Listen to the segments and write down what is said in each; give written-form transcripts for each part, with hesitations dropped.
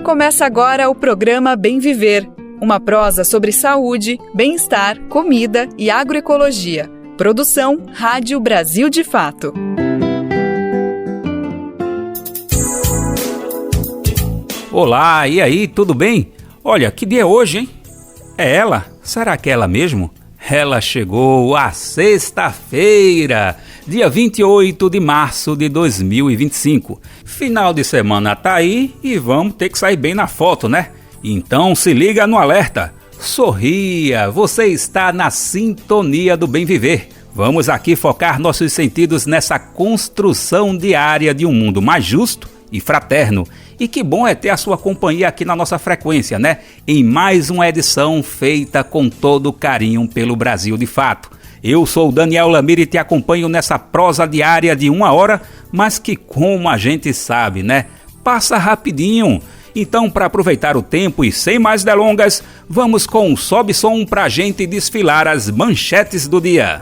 Começa agora o programa Bem Viver, uma prosa sobre saúde, bem-estar, comida e agroecologia. Produção Rádio Brasil de Fato. Olá, e aí, tudo bem? Olha, que dia é hoje, hein? É ela? Será que é ela mesmo? Ela chegou a sexta-feira, dia 28 de março de 2025. Final de semana tá aí e vamos ter que sair bem na foto, né? Então se liga no alerta. Sorria, você está na sintonia do Bem Viver. Vamos aqui focar nossos sentidos nessa construção diária de um mundo mais justo e fraterno. E que bom é ter a sua companhia aqui na nossa frequência, né? Em mais uma edição feita com todo carinho pelo Brasil de Fato. Eu sou o Daniel Lamir e te acompanho nessa prosa diária de 1 hora, mas que, como a gente sabe, né? Passa rapidinho. Então, para aproveitar o tempo e sem mais delongas, vamos com o Sobe Som pra gente desfilar as manchetes do dia.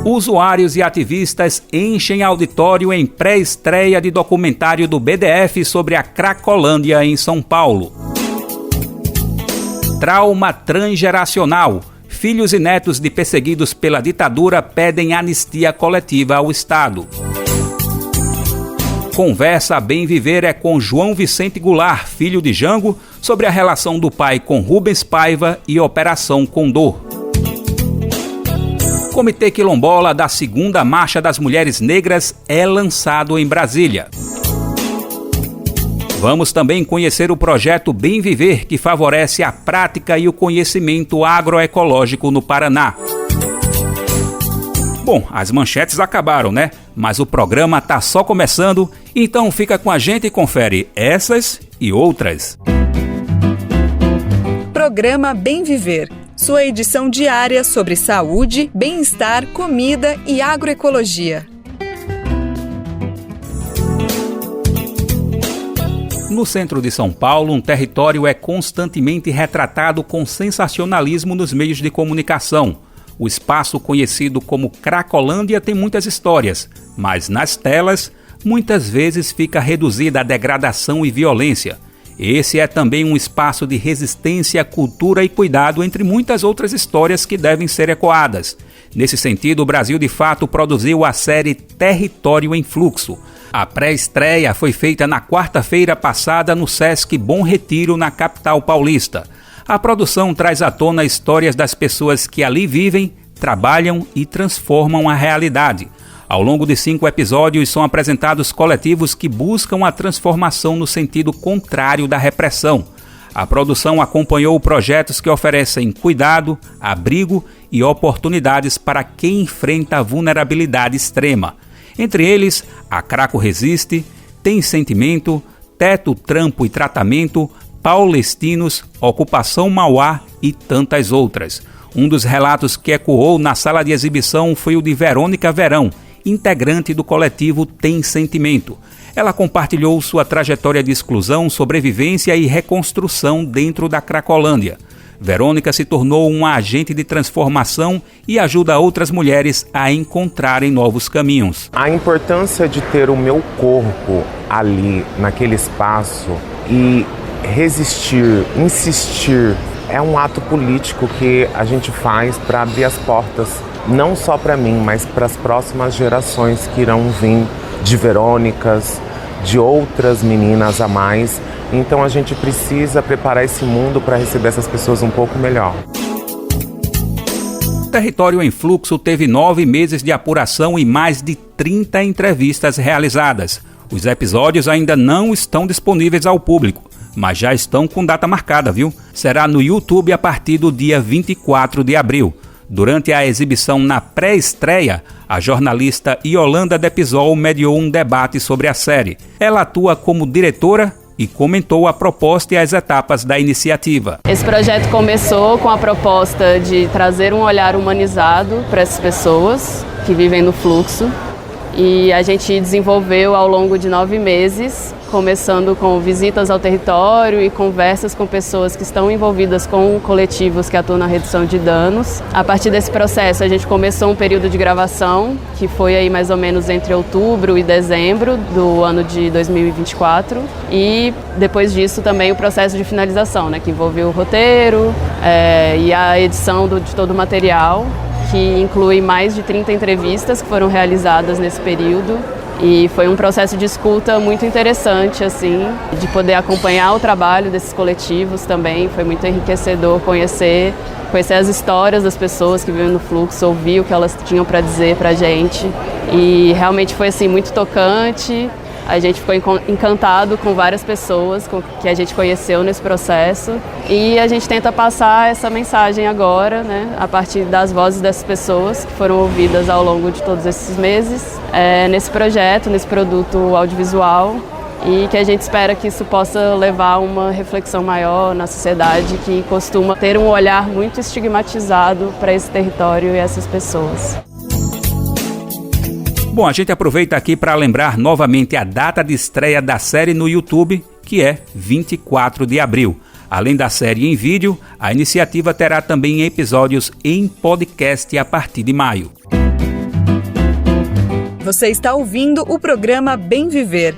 Usuários e ativistas enchem auditório em pré-estreia de documentário do BDF sobre a Cracolândia em São Paulo. Trauma transgeracional. Filhos e netos de perseguidos pela ditadura pedem anistia coletiva ao Estado. Conversa Bem Viver é com João Vicente Goulart, filho de Jango, sobre a relação do pai com Rubens Paiva e Operação Condor. Comitê Quilombola da Segunda Marcha das Mulheres Negras é lançado em Brasília. Vamos também conhecer o projeto Bem Viver, que favorece a prática e o conhecimento agroecológico no Paraná. Bom, as manchetes acabaram, né? Mas o programa tá só começando, então fica com a gente e confere essas e outras. Programa Bem Viver. Sua edição diária sobre saúde, bem-estar, comida e agroecologia. No centro de São Paulo, um território é constantemente retratado com sensacionalismo nos meios de comunicação. O espaço conhecido como Cracolândia tem muitas histórias, mas nas telas, muitas vezes fica reduzida a degradação e violência. Esse é também um espaço de resistência, cultura e cuidado, entre muitas outras histórias que devem ser ecoadas. Nesse sentido, o Brasil de Fato produziu a série Território em Fluxo. A pré-estreia foi feita na quarta-feira passada no Sesc Bom Retiro, na capital paulista. A produção traz à tona histórias das pessoas que ali vivem, trabalham e transformam a realidade. Ao longo de 5 episódios são apresentados coletivos que buscam a transformação no sentido contrário da repressão. A produção acompanhou projetos que oferecem cuidado, abrigo e oportunidades para quem enfrenta a vulnerabilidade extrema. Entre eles, a Craco Resiste, Tem Sentimento, Teto, Trampo e Tratamento, Paulestinos, Ocupação Mauá e tantas outras. Um dos relatos que ecoou na sala de exibição foi o de Verônica Verão, integrante do coletivo Tem Sentimento. Ela compartilhou sua trajetória de exclusão, sobrevivência e reconstrução dentro da Cracolândia. Verônica se tornou uma agente de transformação e ajuda outras mulheres a encontrarem novos caminhos. A importância de ter o meu corpo ali, naquele espaço, e resistir, insistir, é um ato político que a gente faz para abrir as portas, não só para mim, mas para as próximas gerações que irão vir, de Verônicas, de outras meninas a mais. Então a gente precisa preparar esse mundo para receber essas pessoas um pouco melhor. Território em Fluxo teve 9 meses de apuração e mais de 30 entrevistas realizadas. Os episódios ainda não estão disponíveis ao público, mas já estão com data marcada, viu? Será no YouTube a partir do dia 24 de abril. Durante a exibição na pré-estreia, a jornalista Yolanda Depisol mediou um debate sobre a série. Ela atua como diretora e comentou a proposta e as etapas da iniciativa. Esse projeto começou com a proposta de trazer um olhar humanizado para essas pessoas que vivem no fluxo E a gente desenvolveu ao longo de 9 meses, começando com visitas ao território e conversas com pessoas que estão envolvidas com coletivos que atuam na redução de danos. A partir desse processo, a gente começou um período de gravação, que foi aí mais ou menos entre outubro e dezembro do ano de 2024. E depois disso também o processo de finalização, né, que envolveu o roteiro e a edição de todo o material, que inclui mais de 30 entrevistas que foram realizadas nesse período. E foi um processo de escuta muito interessante, assim, de poder acompanhar o trabalho desses coletivos também. Foi muito enriquecedor conhecer as histórias das pessoas que vivem no fluxo, ouvir o que elas tinham para dizer para a gente. E realmente foi assim, muito tocante. A gente ficou encantado com várias pessoas que a gente conheceu nesse processo e a gente tenta passar essa mensagem agora, né, a partir das vozes dessas pessoas que foram ouvidas ao longo de todos esses meses, nesse projeto, nesse produto audiovisual, e que a gente espera que isso possa levar a uma reflexão maior na sociedade que costuma ter um olhar muito estigmatizado para esse território e essas pessoas. Bom, a gente aproveita aqui para lembrar novamente a data de estreia da série no YouTube, que é 24 de abril. Além da série em vídeo, a iniciativa terá também episódios em podcast a partir de maio. Você está ouvindo o programa Bem Viver,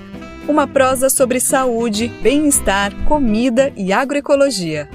uma prosa sobre saúde, bem-estar, comida e agroecologia.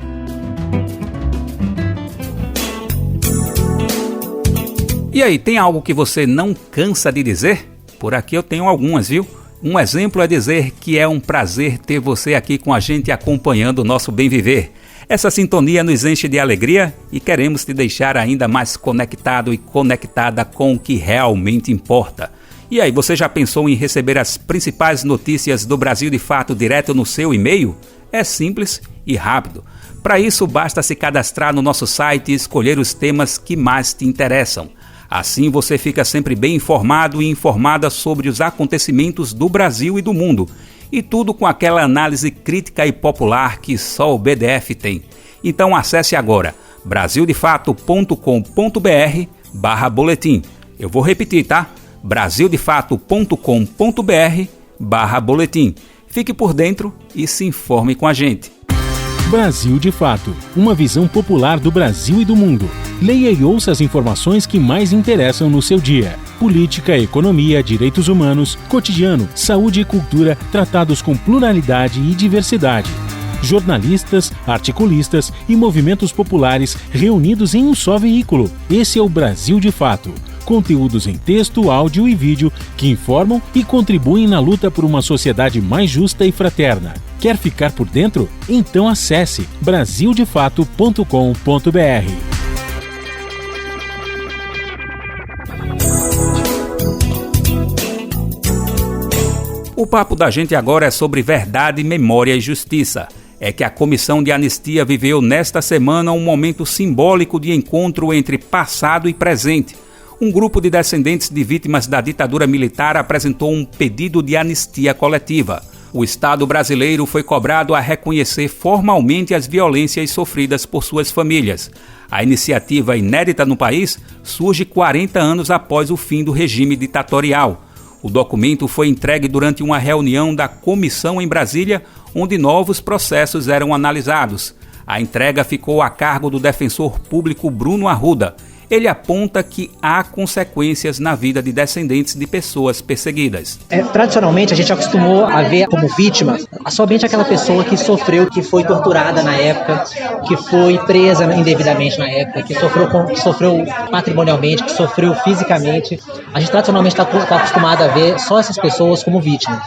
E aí, tem algo que você não cansa de dizer? Por aqui eu tenho algumas, viu? Um exemplo é dizer que é um prazer ter você aqui com a gente acompanhando o nosso Bem Viver. Essa sintonia nos enche de alegria e queremos te deixar ainda mais conectado e conectada com o que realmente importa. E aí, você já pensou em receber as principais notícias do Brasil de Fato direto no seu e-mail? É simples e rápido. Para isso, basta se cadastrar no nosso site e escolher os temas que mais te interessam. Assim você fica sempre bem informado e informada sobre os acontecimentos do Brasil e do mundo. E tudo com aquela análise crítica e popular que só o BDF tem. Então acesse agora brasildefato.com.br/boletim. Eu vou repetir, tá? brasildefato.com.br/boletim. Fique por dentro e se informe com a gente. Brasil de Fato, uma visão popular do Brasil e do mundo. Leia e ouça as informações que mais interessam no seu dia. Política, economia, direitos humanos, cotidiano, saúde e cultura tratados com pluralidade e diversidade. Jornalistas, articulistas e movimentos populares reunidos em um só veículo. Esse é o Brasil de Fato. Conteúdos em texto, áudio e vídeo que informam e contribuem na luta por uma sociedade mais justa e fraterna. Quer ficar por dentro? Então acesse brasildefato.com.br. O papo da gente agora é sobre verdade, memória e justiça. É que a Comissão de Anistia viveu nesta semana um momento simbólico de encontro entre passado e presente. Um grupo de descendentes de vítimas da ditadura militar apresentou um pedido de anistia coletiva. O Estado brasileiro foi cobrado a reconhecer formalmente as violências sofridas por suas famílias. A iniciativa, inédita no país, surge 40 anos após o fim do regime ditatorial. O documento foi entregue durante uma reunião da comissão em Brasília, onde novos processos eram analisados. A entrega ficou a cargo do defensor público Bruno Arruda. Ele aponta que há consequências na vida de descendentes de pessoas perseguidas. Tradicionalmente, a gente acostumou a ver como vítima somente aquela pessoa que sofreu, que foi torturada na época, que foi presa indevidamente na época, que sofreu patrimonialmente, que sofreu fisicamente. A gente tradicionalmente está acostumado a ver só essas pessoas como vítimas.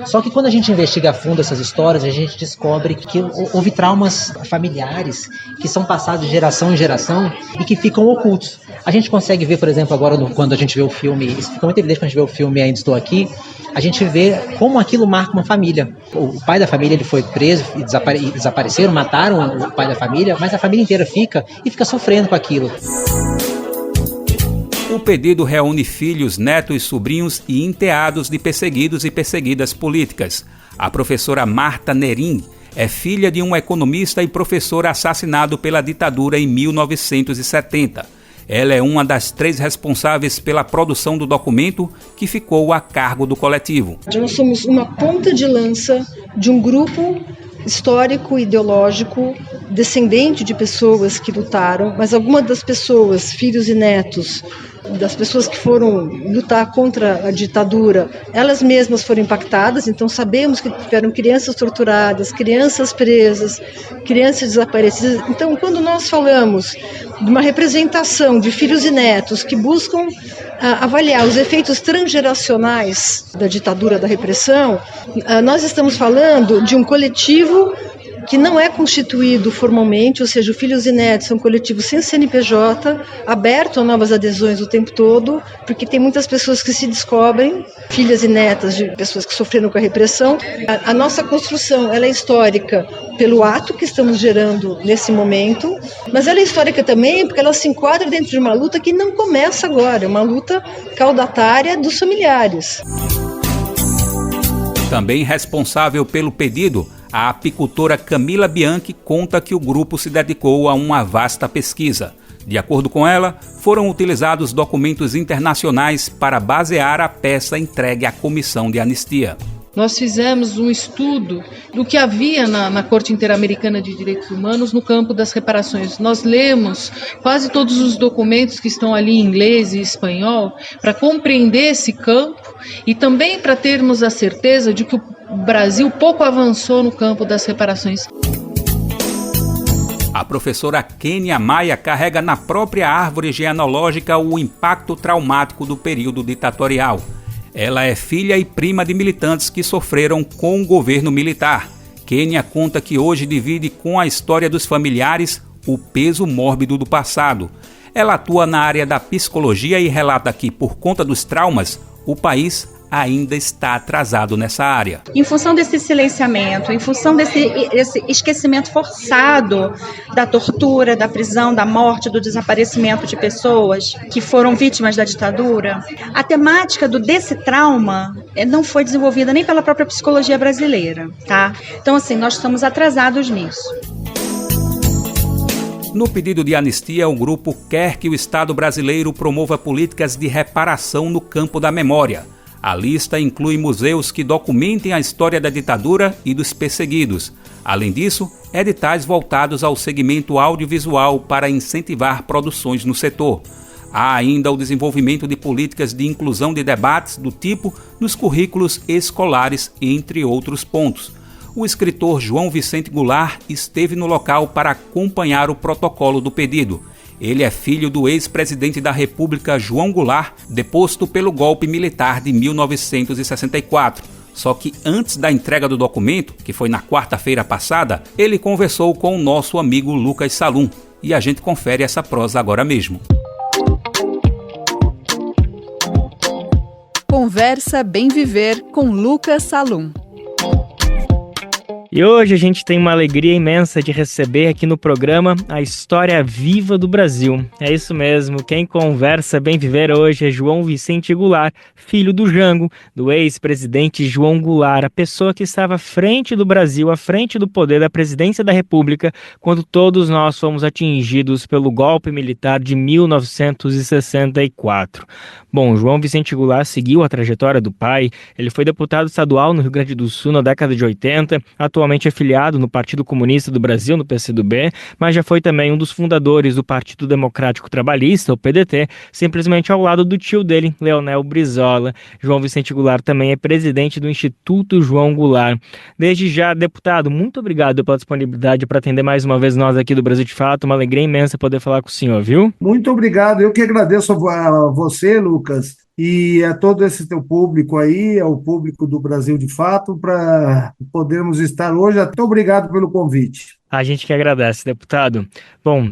Só que quando a gente investiga a fundo essas histórias, a gente descobre que houve traumas familiares que são passados de geração em geração e que ficam ocultos. A gente consegue ver, por exemplo, agora quando a gente vê o filme, isso fica muito evidente quando a gente vê o filme Ainda Estou Aqui, a gente vê como aquilo marca uma família. O pai da família ele foi preso e desapareceram, mataram o pai da família, mas a família inteira fica sofrendo com aquilo. O pedido reúne filhos, netos, sobrinhos e enteados de perseguidos e perseguidas políticas. A professora Marta Nerim é filha de um economista e professor assassinado pela ditadura em 1970. Ela é uma das 3 responsáveis pela produção do documento, que ficou a cargo do coletivo. Nós somos uma ponta de lança de um grupo histórico, ideológico, descendente de pessoas que lutaram, mas algumas das pessoas, filhos e netos, das pessoas que foram lutar contra a ditadura, elas mesmas foram impactadas, então sabemos que tiveram crianças torturadas, crianças presas, crianças desaparecidas. Então, quando nós falamos de uma representação de filhos e netos que buscam avaliar os efeitos transgeracionais da ditadura, da repressão, nós estamos falando de um coletivo que não é constituído formalmente, ou seja, o Filhos e Netos é um coletivo sem CNPJ, aberto a novas adesões o tempo todo, porque tem muitas pessoas que se descobrem, filhas e netas de pessoas que sofreram com a repressão. A nossa construção, ela é histórica pelo ato que estamos gerando nesse momento, mas ela é histórica também porque ela se enquadra dentro de uma luta que não começa agora, é uma luta caudatária dos familiares. Também responsável pelo pedido, a apicultora Camila Bianchi conta que o grupo se dedicou a uma vasta pesquisa. De acordo com ela, foram utilizados documentos internacionais para basear a peça entregue à Comissão de Anistia. Nós fizemos um estudo do que havia na Corte Interamericana de Direitos Humanos no campo das reparações. Nós lemos quase todos os documentos que estão ali em inglês e espanhol para compreender esse campo e também para termos a certeza de que o Brasil pouco avançou no campo das reparações. A professora Kênia Maia carrega na própria árvore genealógica o impacto traumático do período ditatorial. Ela é filha e prima de militantes que sofreram com o governo militar. Kênia conta que hoje divide com a história dos familiares o peso mórbido do passado. Ela atua na área da psicologia e relata que, por conta dos traumas, o país ainda está atrasado nessa área. Em função desse silenciamento, em função desse esquecimento forçado da tortura, da prisão, da morte, do desaparecimento de pessoas que foram vítimas da ditadura, a temática desse trauma não foi desenvolvida nem pela própria psicologia brasileira, tá? Então, assim, nós estamos atrasados nisso. No pedido de anistia, o grupo quer que o Estado brasileiro promova políticas de reparação no campo da memória. A lista inclui museus que documentem a história da ditadura e dos perseguidos. Além disso, editais voltados ao segmento audiovisual para incentivar produções no setor. Há ainda o desenvolvimento de políticas de inclusão de debates do tipo nos currículos escolares, entre outros pontos. O escritor João Vicente Goulart esteve no local para acompanhar o protocolo do pedido. Ele é filho do ex-presidente da República, João Goulart, deposto pelo golpe militar de 1964. Só que antes da entrega do documento, que foi na quarta-feira passada, ele conversou com o nosso amigo Lucas Salum. E a gente confere essa prosa agora mesmo. Conversa Bem Viver com Lucas Salum. E hoje a gente tem uma alegria imensa de receber aqui no programa a história viva do Brasil. É isso mesmo, quem conversa Bem Viver hoje é João Vicente Goulart, filho do Jango, do ex-presidente João Goulart, a pessoa que estava à frente do Brasil, à frente do poder da presidência da República, quando todos nós fomos atingidos pelo golpe militar de 1964. Bom, João Vicente Goulart seguiu a trajetória do pai, ele foi deputado estadual no Rio Grande do Sul na década de 80, atualmente afiliado no Partido Comunista do Brasil, no PCdoB, mas já foi também um dos fundadores do Partido Democrático Trabalhista, o PDT, simplesmente ao lado do tio dele, Leonel Brizola. João Vicente Goulart também é presidente do Instituto João Goulart. Desde já, deputado, muito obrigado pela disponibilidade para atender mais uma vez nós aqui do Brasil de Fato, uma alegria imensa poder falar com o senhor, viu? Muito obrigado, eu que agradeço a você, Lucas, e a todo esse teu público aí, ao público do Brasil de Fato, para podermos estar hoje. Muito obrigado pelo convite. A gente que agradece, deputado. Bom,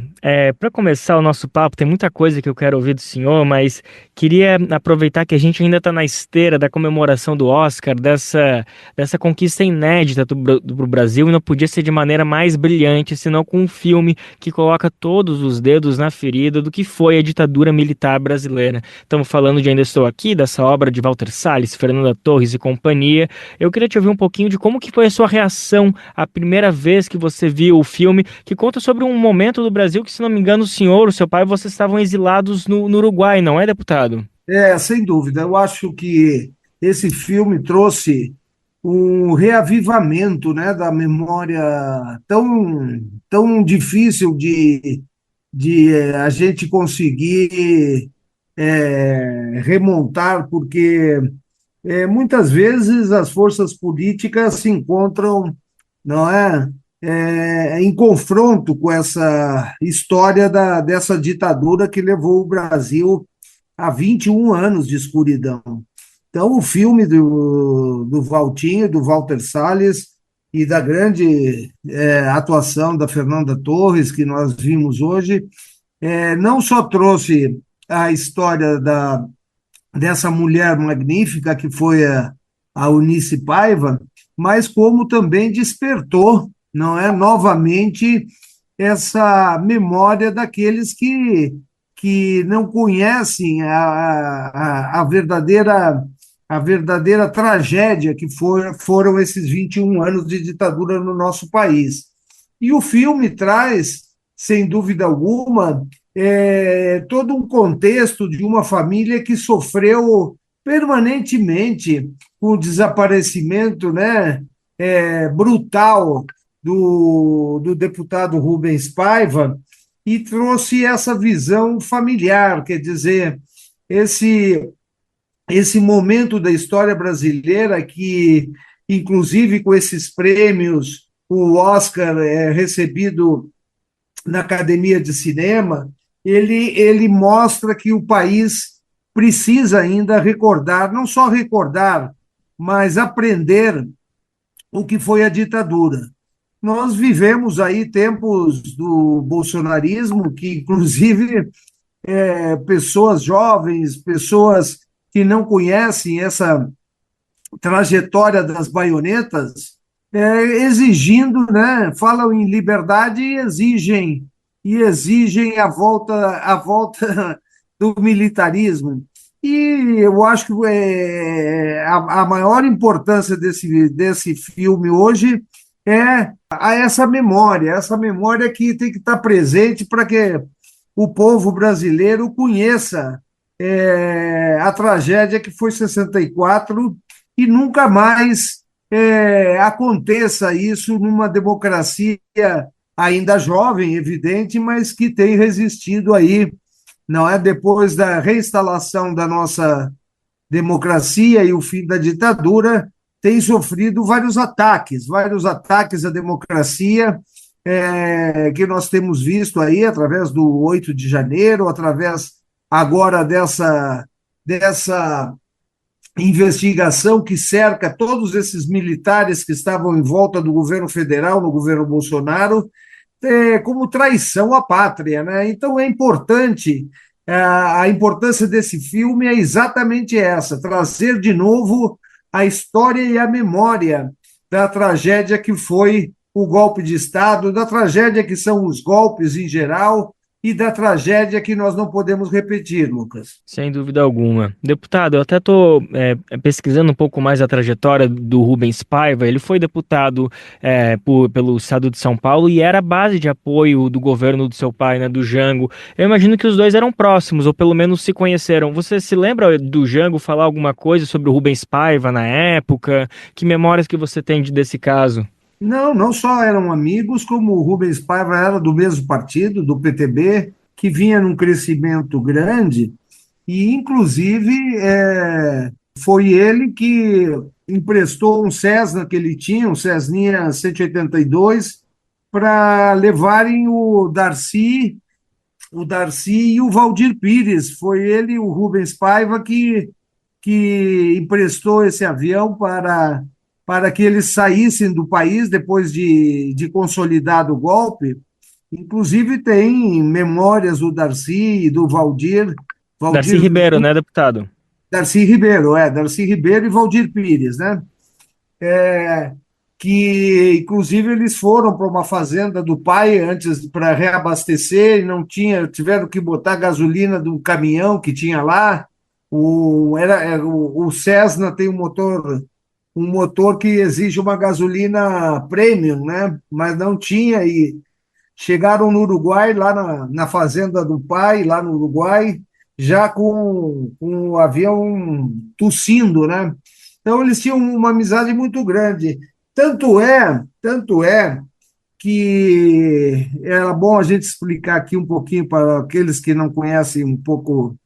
para começar o nosso papo, tem muita coisa que eu quero ouvir do senhor, mas queria aproveitar que a gente ainda está na esteira da comemoração do Oscar, dessa conquista inédita do Brasil, e não podia ser de maneira mais brilhante, senão com um filme que coloca todos os dedos na ferida do que foi a ditadura militar brasileira. Estamos falando de Ainda Estou Aqui, dessa obra de Walter Salles, Fernanda Torres e companhia. Eu queria te ouvir um pouquinho de como que foi a sua reação a primeira vez que você viu o filme, que conta sobre um momento do Brasil que, se não me engano, o senhor, o seu pai, vocês estavam exilados no Uruguai, não é, deputado? Sem dúvida. Eu acho que esse filme trouxe um reavivamento, né, da memória tão difícil de a gente conseguir remontar, porque muitas vezes as forças políticas se encontram, não é, em confronto com essa história dessa ditadura que levou o Brasil a 21 anos de escuridão. Então, o filme do Valtinho, do Walter Salles, e da grande atuação da Fernanda Torres, que nós vimos hoje, não só trouxe a história dessa mulher magnífica que foi a Eunice Paiva, mas como também despertou, não é, novamente essa memória daqueles que não conhecem a verdadeira tragédia que foram esses 21 anos de ditadura no nosso país. E o filme traz, sem dúvida alguma, todo um contexto de uma família que sofreu permanentemente com o desaparecimento, né, brutal do deputado Rubens Paiva, e trouxe essa visão familiar, quer dizer, esse momento da história brasileira que, inclusive com esses prêmios, o Oscar recebido na Academia de Cinema, ele mostra que o país precisa ainda recordar, não só recordar, mas aprender o que foi a ditadura. Nós vivemos aí tempos do bolsonarismo, que inclusive pessoas jovens, pessoas que não conhecem essa trajetória das baionetas, exigindo, né, falam em liberdade e exigem a volta do militarismo. E eu acho que a maior importância desse filme hoje é essa memória que tem que estar presente para que o povo brasileiro conheça a tragédia que foi 64 e nunca mais aconteça isso numa democracia ainda jovem, evidente, mas que tem resistido aí, não é, depois da reinstalação da nossa democracia e o fim da ditadura, tem sofrido vários ataques à democracia, que nós temos visto aí através do 8 de janeiro, através agora dessa investigação que cerca todos esses militares que estavam em volta do governo federal, no governo Bolsonaro, como traição à pátria, né? Então é importante, a importância desse filme é exatamente essa, trazer de novo a história e a memória da tragédia que foi o golpe de Estado, da tragédia que são os golpes em geral e da tragédia que nós não podemos repetir, Lucas. Sem dúvida alguma. Deputado, eu até estou pesquisando um pouco mais a trajetória do Rubens Paiva. Ele foi deputado pelo estado de São Paulo e era a base de apoio do governo do seu pai, né, do Jango. Eu imagino que os dois eram próximos, ou pelo menos se conheceram. Você se lembra do Jango falar alguma coisa sobre o Rubens Paiva na época? Que memórias que você tem desse caso? Não só eram amigos, como o Rubens Paiva era do mesmo partido, do PTB, que vinha num crescimento grande, e inclusive foi ele que emprestou um Cessna que ele tinha, um Cessninha 182, para levarem o Darcy e o Valdir Pires. Foi ele, o Rubens Paiva, que emprestou esse avião para que eles saíssem do país depois de consolidado o golpe. Inclusive tem memórias do Darcy e do Valdir. Darcy Ribeiro, né, deputado? Darcy Ribeiro e Valdir Pires, né? Que inclusive eles foram para uma fazenda do pai antes para reabastecer e tiveram que botar gasolina de um caminhão que tinha lá. O Cessna tem um motor um motor que exige uma gasolina premium, né? Mas não tinha, e chegaram no Uruguai, lá na fazenda do pai, lá no Uruguai, já com o avião tossindo, né? Então eles tinham uma amizade muito grande. Tanto é que era bom a gente explicar aqui um pouquinho para aqueles que não conhecem um pouco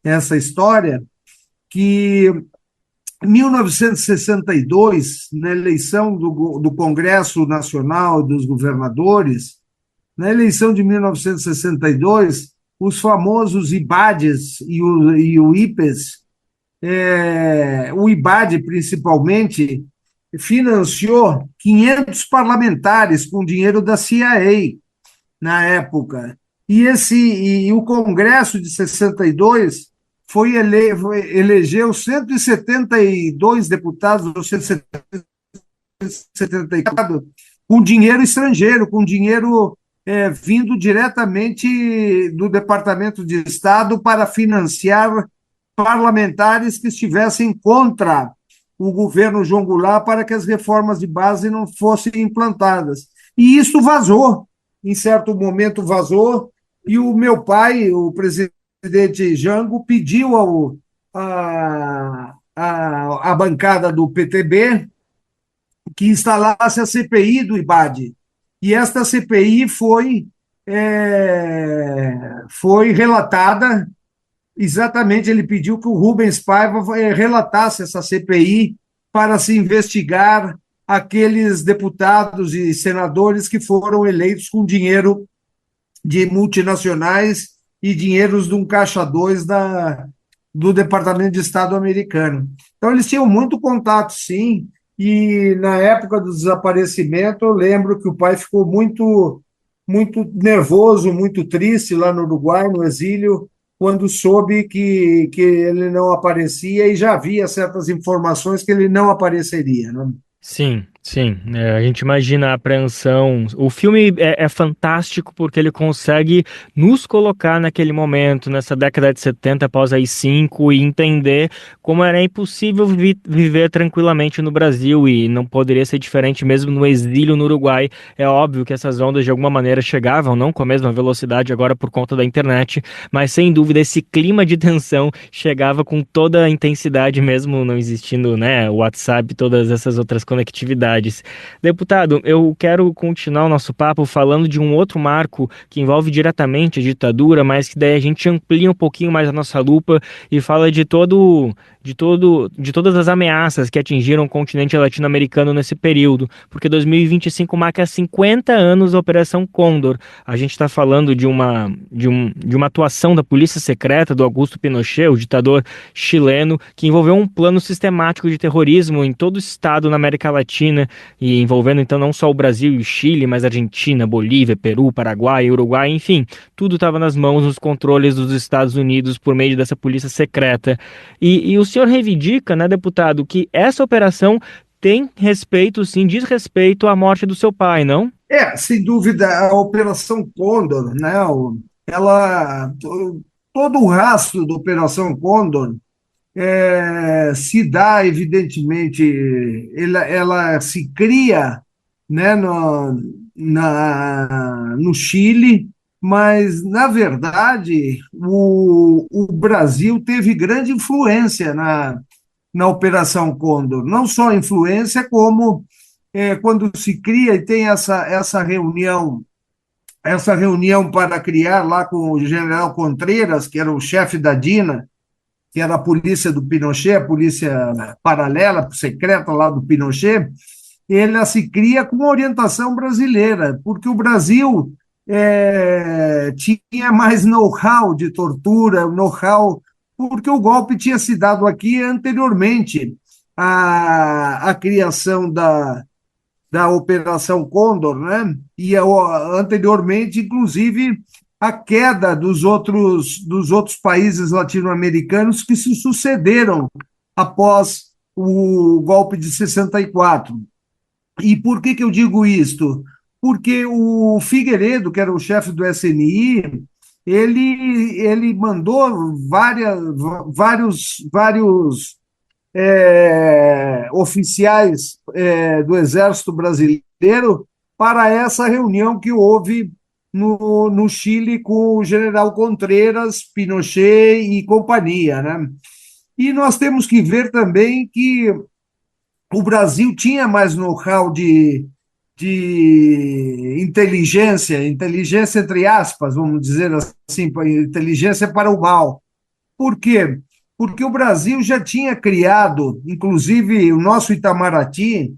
essa história, que em 1962, na eleição do Congresso Nacional dos Governadores, na eleição de 1962, os famosos IBADES e o IPES, o IBADE principalmente, financiou 500 parlamentares com dinheiro da CIA na época. E o Congresso de 62 elegeu 172 deputados, ou 174, com dinheiro estrangeiro, com dinheiro vindo diretamente do Departamento de Estado para financiar parlamentares que estivessem contra o governo João Goulart para que as reformas de base não fossem implantadas. E isso vazou, em certo momento vazou, e o meu pai, o presidente Jango, pediu à bancada do PTB que instalasse a CPI do IBADE. E esta CPI foi relatada. Exatamente, ele pediu que o Rubens Paiva relatasse essa CPI para se investigar aqueles deputados e senadores que foram eleitos com dinheiro de multinacionais e dinheiros de um caixa 2 do Departamento de Estado americano. Então, eles tinham muito contato, sim, e na época do desaparecimento, eu lembro que o pai ficou muito, muito nervoso, muito triste lá no Uruguai, no exílio, quando soube que ele não aparecia, e já havia certas informações que ele não apareceria, né? Sim, sim. A gente imagina a apreensão. O filme é fantástico porque ele consegue nos colocar naquele momento, nessa década de 70, após a AI-5, e entender como era impossível viver tranquilamente no Brasil, e não poderia ser diferente mesmo no exílio no Uruguai. É óbvio que essas ondas de alguma maneira chegavam, não com a mesma velocidade agora por conta da internet, mas sem dúvida esse clima de tensão chegava com toda a intensidade, mesmo não existindo, né, o WhatsApp, todas essas outras conectividades. Deputado, eu quero continuar o nosso papo falando de um outro marco que envolve diretamente a ditadura, mas que daí a gente amplia um pouquinho mais a nossa lupa e fala de todas as ameaças que atingiram o continente latino-americano nesse período, porque 2025 marca 50 anos da Operação Cóndor. A gente está falando de uma atuação da polícia secreta do Augusto Pinochet, o ditador chileno, que envolveu um plano sistemático de terrorismo em todo o estado na América Latina, e envolvendo então não só o Brasil e o Chile, mas Argentina, Bolívia, Peru, Paraguai, Uruguai, enfim, tudo estava nas mãos, nos controles dos Estados Unidos por meio dessa polícia secreta. E o senhor reivindica, né, deputado, que essa operação tem respeito, sim, diz respeito à morte do seu pai, não? Sem dúvida, a Operação Cóndor, né, todo o rastro da Operação Cóndor se dá, evidentemente, ela se cria, né, no Chile, mas, na verdade, o Brasil teve grande influência na Operação Cóndor. Não só influência, como quando se cria e tem essa reunião para criar lá com o general Contreras, que era o chefe da DINA, que era a polícia do Pinochet, a polícia paralela, secreta lá do Pinochet. Ela se cria com orientação brasileira, porque o Brasil tinha mais know-how de tortura, know-how, porque o golpe tinha se dado aqui anteriormente à criação da Operação Cóndor, né? E anteriormente, inclusive, a queda dos outros países latino-americanos que se sucederam após o golpe de 64. E por que eu digo isto? Porque o Figueiredo, que era o chefe do SNI, ele mandou vários oficiais do Exército Brasileiro para essa reunião que houve no Chile com o general Contreras, Pinochet e companhia, né? E nós temos que ver também que o Brasil tinha mais know-how de inteligência entre aspas, vamos dizer assim, inteligência para o mal. Por quê? Porque o Brasil já tinha criado, inclusive o nosso Itamaraty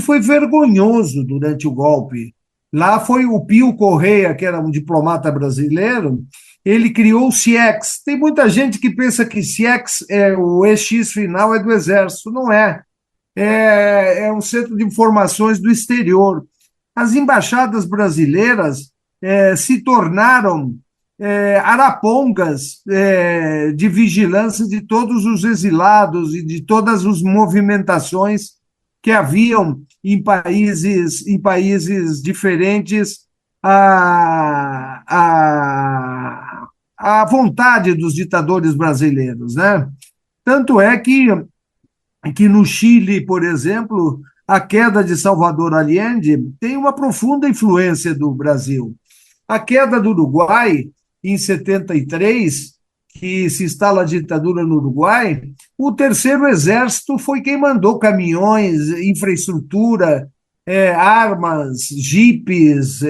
foi vergonhoso durante o golpe. Lá foi o Pio Correia, que era um diplomata brasileiro, ele criou o CIEX. Tem muita gente que pensa que CIEX, o EX final é do Exército. Não é. É um centro de informações do exterior. As embaixadas brasileiras se tornaram arapongas de vigilância de todos os exilados e de todas as movimentações que haviam em países diferentes à vontade dos ditadores brasileiros, né? Tanto é que no Chile, por exemplo, a queda de Salvador Allende tem uma profunda influência do Brasil. A queda do Uruguai, em 73, que se instala a ditadura no Uruguai, o Terceiro Exército foi quem mandou caminhões, infraestrutura, armas, jipes,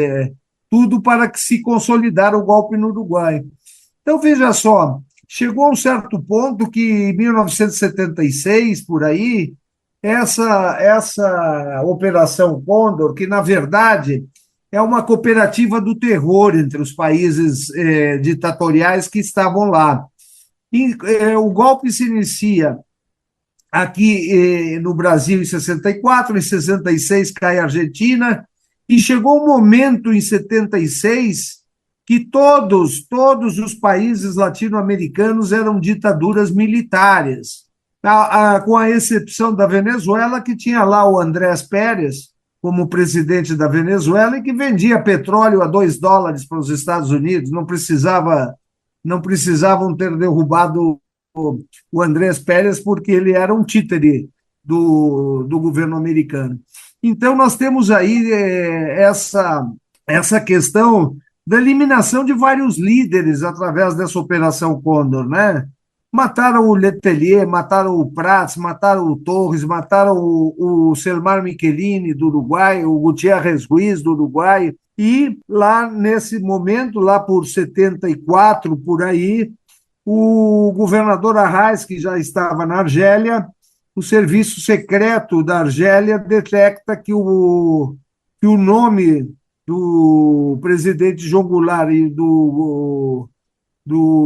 tudo para que se consolidar o golpe no Uruguai. Então, veja só, chegou a um certo ponto que, em 1976, por aí, essa Operação Condor, que, na verdade, é uma cooperativa do terror entre os países ditatoriais que estavam lá. O golpe se inicia aqui no Brasil em 64, em 66 cai a Argentina, e chegou um momento em 76 que todos os países latino-americanos eram ditaduras militares, com a exceção da Venezuela, que tinha lá o Andrés Pérez como presidente da Venezuela e que vendia petróleo a $2 para os Estados Unidos, não precisavam ter derrubado o Andrés Pérez porque ele era um títere do governo americano. Então, nós temos aí essa questão da eliminação de vários líderes através dessa Operação Condor, né? Mataram o Letelier, mataram o Prats, mataram o Torres, mataram o Selmar Michelini, do Uruguai, o Gutiérrez Ruiz, do Uruguai, e lá nesse momento, lá por 74, por aí, o governador Arraes, que já estava na Argélia, o serviço secreto da Argélia detecta que o nome do presidente João Goulart e do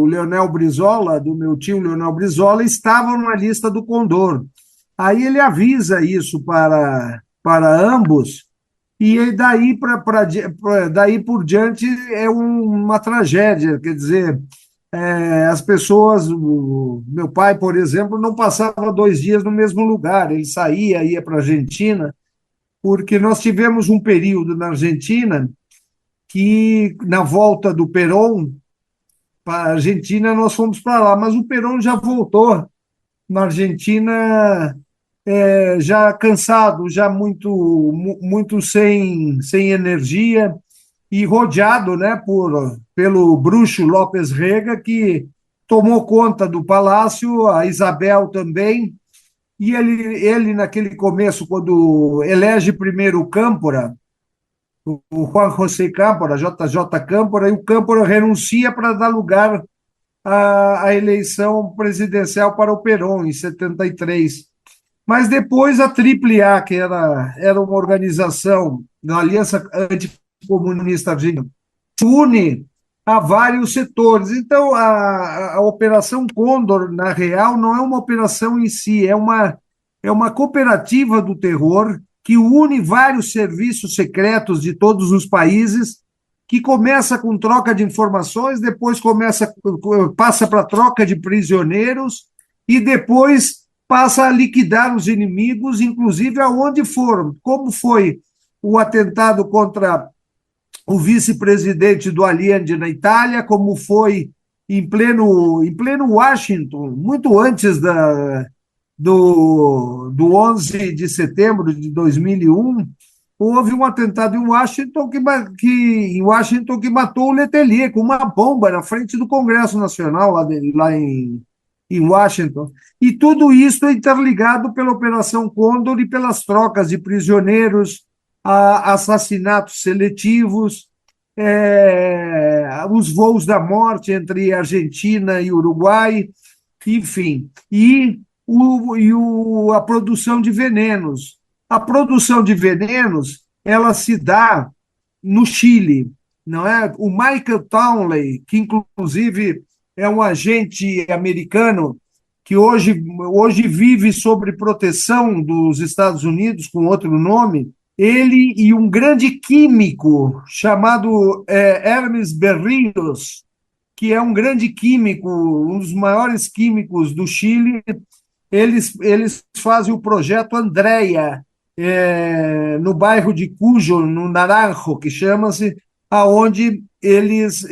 Leonel Brizola, do meu tio Leonel Brizola, estavam na lista do Condor. Aí ele avisa isso para ambos, e daí por diante é uma tragédia, quer dizer, as pessoas, meu pai, por exemplo, não passava 2 dias no mesmo lugar, ele saía, ia para a Argentina, porque nós tivemos um período na Argentina que, na volta do Perón, para a Argentina, nós fomos para lá, mas o Perón já voltou na Argentina já cansado, já muito sem energia e rodeado, né, pelo bruxo López Rega, que tomou conta do palácio, a Isabel também, e ele naquele começo, quando elege primeiro o Câmpora, o Juan José Câmpora, JJ Câmpora, e o Câmpora renuncia para dar lugar à eleição presidencial para o Perón, em 73. Mas depois a AAA, que era uma organização da Aliança Anticomunista Argentina, se une a vários setores. Então, a Operação Condor, na real, não é uma operação em si, é uma cooperativa do terror que une vários serviços secretos de todos os países, que começa com troca de informações, depois passa para troca de prisioneiros e depois passa a liquidar os inimigos, inclusive aonde foram, como foi o atentado contra o vice-presidente do Allende na Itália, como foi em pleno Washington, muito antes do 11 de setembro de 2001, houve um atentado em Washington que matou o Letelier com uma bomba na frente do Congresso Nacional, lá em Washington. E tudo isso é interligado pela Operação Condor e pelas trocas de prisioneiros, assassinatos seletivos, os voos da morte entre Argentina e Uruguai, enfim, a produção de venenos. A produção de venenos, ela se dá no Chile, não é? O Michael Townley, que inclusive é um agente americano que hoje vive sob proteção dos Estados Unidos, com outro nome, ele e um grande químico chamado Hermes Berrios, que é um grande químico, um dos maiores químicos do Chile, eles fazem o projeto Andréia, no bairro de Cuyo, no Naranjo, que chama-se, aonde eles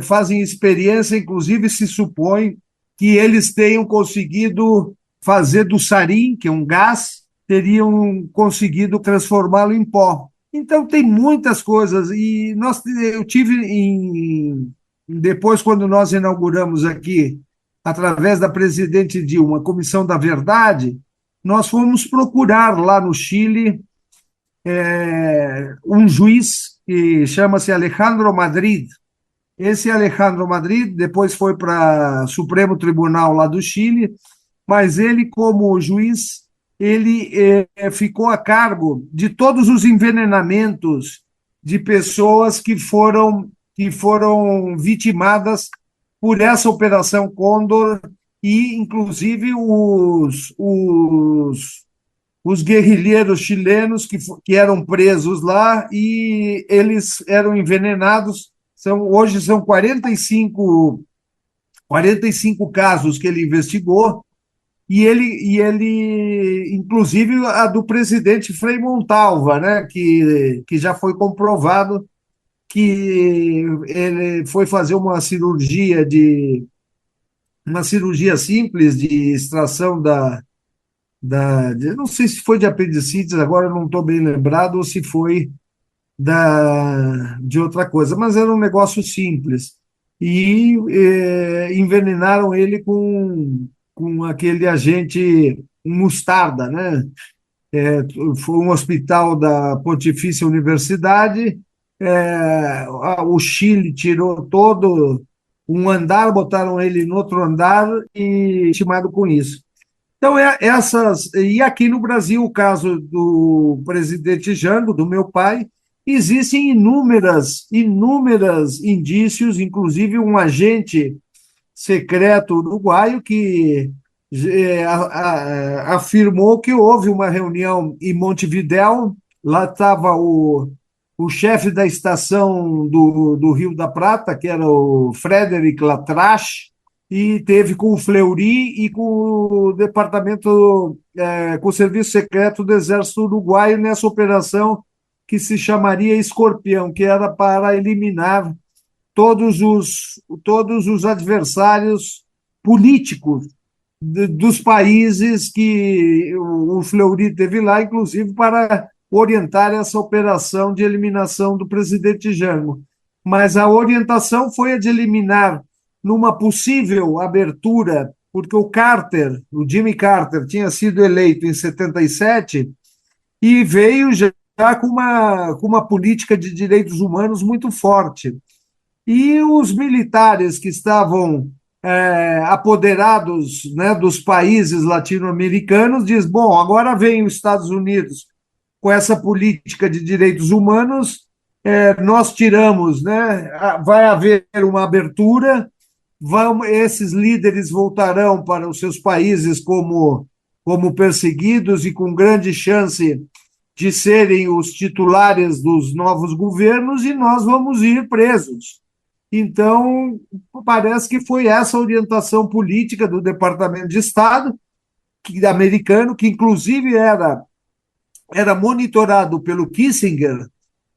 fazem experiência, inclusive se supõe que eles tenham conseguido fazer do sarim, que é um gás, teriam conseguido transformá-lo em pó. Então tem muitas coisas, e eu tive depois, quando nós inauguramos aqui, através da presidente Dilma, a Comissão da Verdade, nós fomos procurar lá no Chile um juiz que chama-se Alejandro Madrid. Esse Alejandro Madrid depois foi para o Supremo Tribunal lá do Chile, mas ele, como juiz, ele ficou a cargo de todos os envenenamentos de pessoas que foram vitimadas por essa Operação Condor, e, inclusive, os guerrilheiros chilenos que eram presos lá, e eles eram envenenados. Hoje são 45 casos que ele investigou, e ele, inclusive, a do presidente Frei Montalva, né, que já foi comprovado que ele foi fazer uma cirurgia simples de extração não sei se foi de apendicite, agora eu não estou bem lembrado, ou se foi de outra coisa, mas era um negócio simples. E envenenaram ele com aquele agente mostarda, né? Foi um hospital da Pontifícia Universidade. O Chile tirou todo um andar, botaram ele em outro andar e estimado com isso. Então, e aqui no Brasil, o caso do presidente Jango, do meu pai, existem inúmeros indícios, inclusive um agente secreto uruguaio que afirmou que houve uma reunião em Montevidéu, lá estava o chefe da estação do Rio da Prata, que era o Frederic Latrache, e teve com o Fleury e com o departamento, com o Serviço Secreto do Exército Uruguaio nessa operação que se chamaria Escorpião, que era para eliminar todos os adversários políticos dos países que o Fleury teve lá, inclusive para orientar essa operação de eliminação do presidente Jango. Mas a orientação foi a de eliminar numa possível abertura, porque o Jimmy Carter, tinha sido eleito em 77 e veio já com uma política de direitos humanos muito forte. E os militares que estavam apoderados, né, dos países latino-americanos diz, bom, agora vem os Estados Unidos com essa política de direitos humanos, nós tiramos, né, vai haver uma abertura, esses líderes voltarão para os seus países como perseguidos e com grande chance de serem os titulares dos novos governos, e nós vamos ir presos. Então, parece que foi essa orientação política do Departamento de Estado americano, que inclusive era monitorado pelo Kissinger,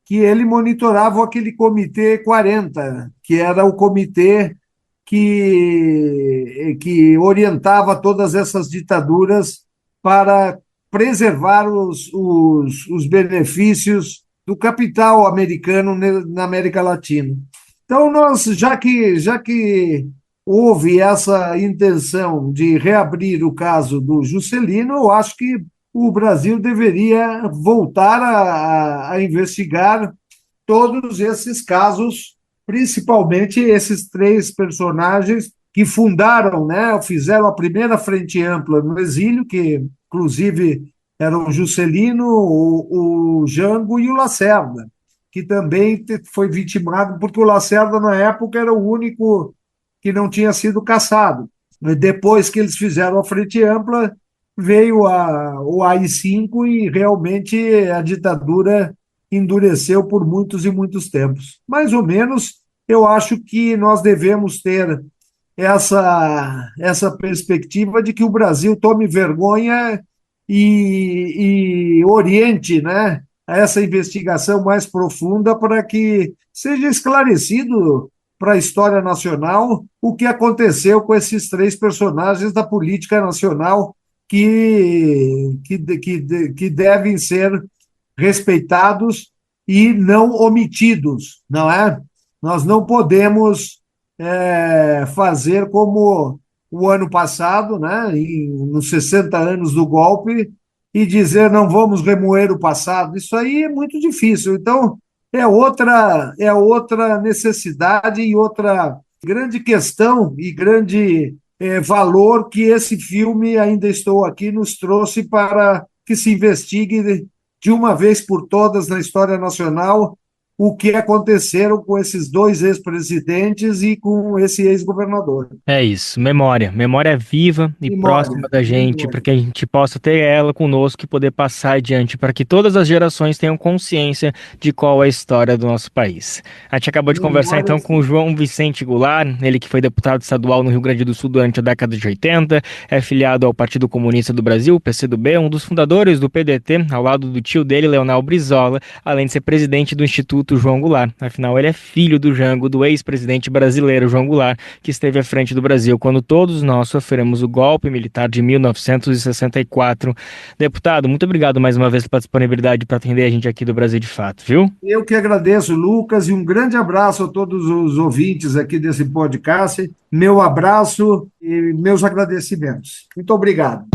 que ele monitorava aquele Comitê 40, que era o comitê que orientava todas essas ditaduras para preservar os benefícios do capital americano na América Latina. Então, já que houve essa intenção de reabrir o caso do Juscelino, eu acho que o Brasil deveria voltar a investigar todos esses casos, principalmente esses 3 personagens que fundaram, fizeram a primeira frente ampla no exílio, que inclusive eram o Juscelino, o Jango e o Lacerda, que também foi vitimado, porque o Lacerda, na época, era o único que não tinha sido caçado. Depois que eles fizeram a frente ampla, veio o AI-5 e realmente a ditadura endureceu por muitos e muitos tempos. Mais ou menos, eu acho que nós devemos ter essa perspectiva de que o Brasil tome vergonha e oriente, a essa investigação mais profunda para que seja esclarecido para a história nacional o que aconteceu com esses 3 personagens da política nacional que devem ser respeitados e não omitidos, não é? Nós não podemos fazer como o ano passado, nos 60 anos do golpe, e dizer não vamos remoer o passado. Isso aí é muito difícil. Então, é outra necessidade e outra grande questão e grande valor que esse filme, Ainda Estou Aqui, nos trouxe para que se investigue de uma vez por todas na história nacional o que aconteceram com esses 2 ex-presidentes e com esse ex-governador. É isso, memória viva e próxima da gente, para que a gente possa ter ela conosco e poder passar adiante, para que todas as gerações tenham consciência de qual é a história do nosso país. A gente acabou de conversar então com o João Vicente Goulart, ele que foi deputado estadual no Rio Grande do Sul durante a década de 80, é filiado ao Partido Comunista do Brasil, PCdoB, um dos fundadores do PDT, ao lado do tio dele, Leonel Brizola, além de ser presidente do Instituto João Goulart. Afinal, ele é filho do Jango, do ex-presidente brasileiro João Goulart, que esteve à frente do Brasil quando todos nós sofremos o golpe militar de 1964. Deputado, muito obrigado mais uma vez pela disponibilidade para atender a gente aqui do Brasil de Fato, viu? Eu que agradeço, Lucas, e um grande abraço a todos os ouvintes aqui desse podcast. Meu abraço e meus agradecimentos. Muito obrigado.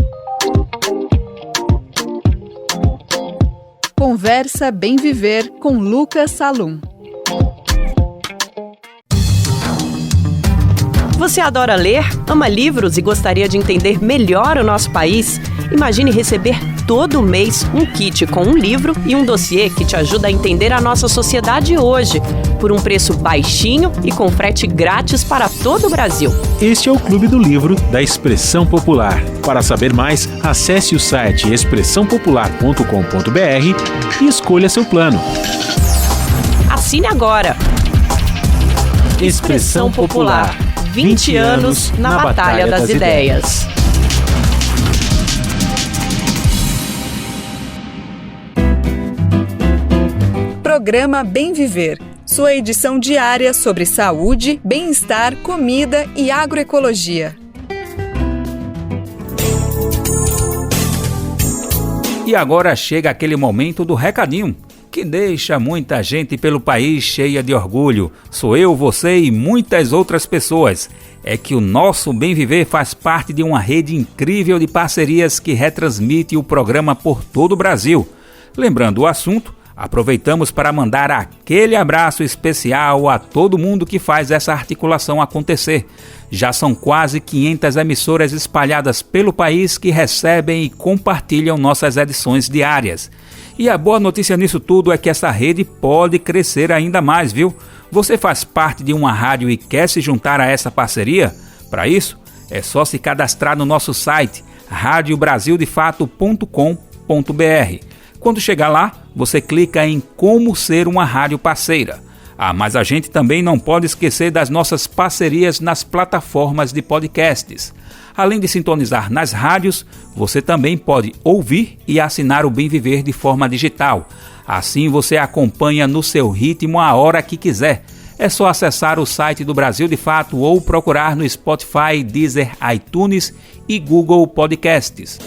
Conversa Bem Viver com Lucas Salum. Você adora ler, ama livros e gostaria de entender melhor o nosso país? Imagine receber todo mês um kit com um livro e um dossiê que te ajuda a entender a nossa sociedade hoje, por um preço baixinho e com frete grátis para todo o Brasil. Este é o Clube do Livro da Expressão Popular. Para saber mais, acesse o site expressãopopular.com.br e escolha seu plano. Assine agora! Expressão Popular. 20 anos na Batalha das Ideias. Programa Bem Viver, sua edição diária sobre saúde, bem-estar, comida e agroecologia. E agora chega aquele momento do recadinho, que deixa muita gente pelo país cheia de orgulho. Sou eu, você e muitas outras pessoas. É que o nosso Bem Viver faz parte de uma rede incrível de parcerias que retransmite o programa por todo o Brasil. Lembrando o assunto, aproveitamos para mandar aquele abraço especial a todo mundo que faz essa articulação acontecer. Já são quase 500 emissoras espalhadas pelo país que recebem e compartilham nossas edições diárias. E a boa notícia nisso tudo é que essa rede pode crescer ainda mais, viu? Você faz parte de uma rádio e quer se juntar a essa parceria? Para isso, é só se cadastrar no nosso site radiobrasildefato.com.br. Quando chegar lá, você clica em Como Ser uma Rádio Parceira. Mas a gente também não pode esquecer das nossas parcerias nas plataformas de podcasts. Além de sintonizar nas rádios, você também pode ouvir e assinar o Bem Viver de forma digital. Assim você acompanha no seu ritmo a hora que quiser. É só acessar o site do Brasil de Fato ou procurar no Spotify, Deezer, iTunes e Google Podcasts.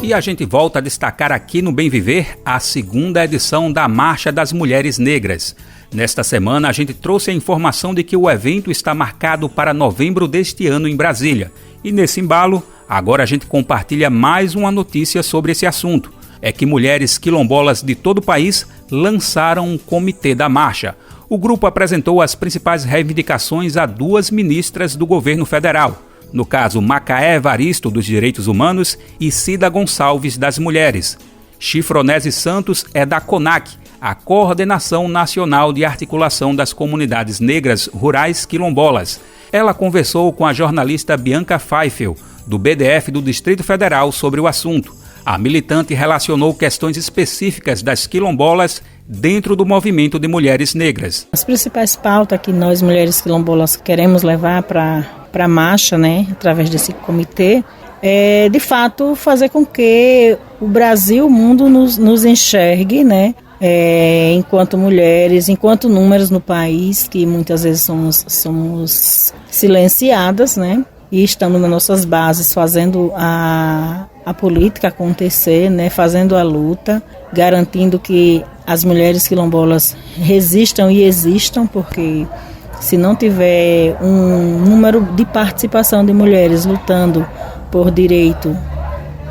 E a gente volta a destacar aqui no Bem Viver a segunda edição da Marcha das Mulheres Negras. Nesta semana, a gente trouxe a informação de que o evento está marcado para novembro deste ano em Brasília. E nesse embalo, agora a gente compartilha mais uma notícia sobre esse assunto. É que mulheres quilombolas de todo o país lançaram um comitê da marcha. O grupo apresentou as principais reivindicações a 2 ministras do governo federal. No caso, Macaé Evaristo, dos Direitos Humanos, e Cida Gonçalves, das Mulheres. Chifronese Santos é da CONAC, a Coordenação Nacional de Articulação das Comunidades Negras Rurais Quilombolas. Ela conversou com a jornalista Bianca Feifel, do BDF do Distrito Federal, sobre o assunto. A militante relacionou questões específicas das quilombolas dentro do movimento de mulheres negras. As principais pautas que nós, mulheres quilombolas, queremos levar para a marcha, através desse comitê, é, de fato, fazer com que o Brasil, o mundo nos enxergue, enquanto mulheres, enquanto números no país, que muitas vezes somos silenciadas, e estamos nas nossas bases fazendo a política acontecer, fazendo a luta, garantindo que as mulheres quilombolas resistam e existam, porque se não tiver um número de participação de mulheres lutando por direito,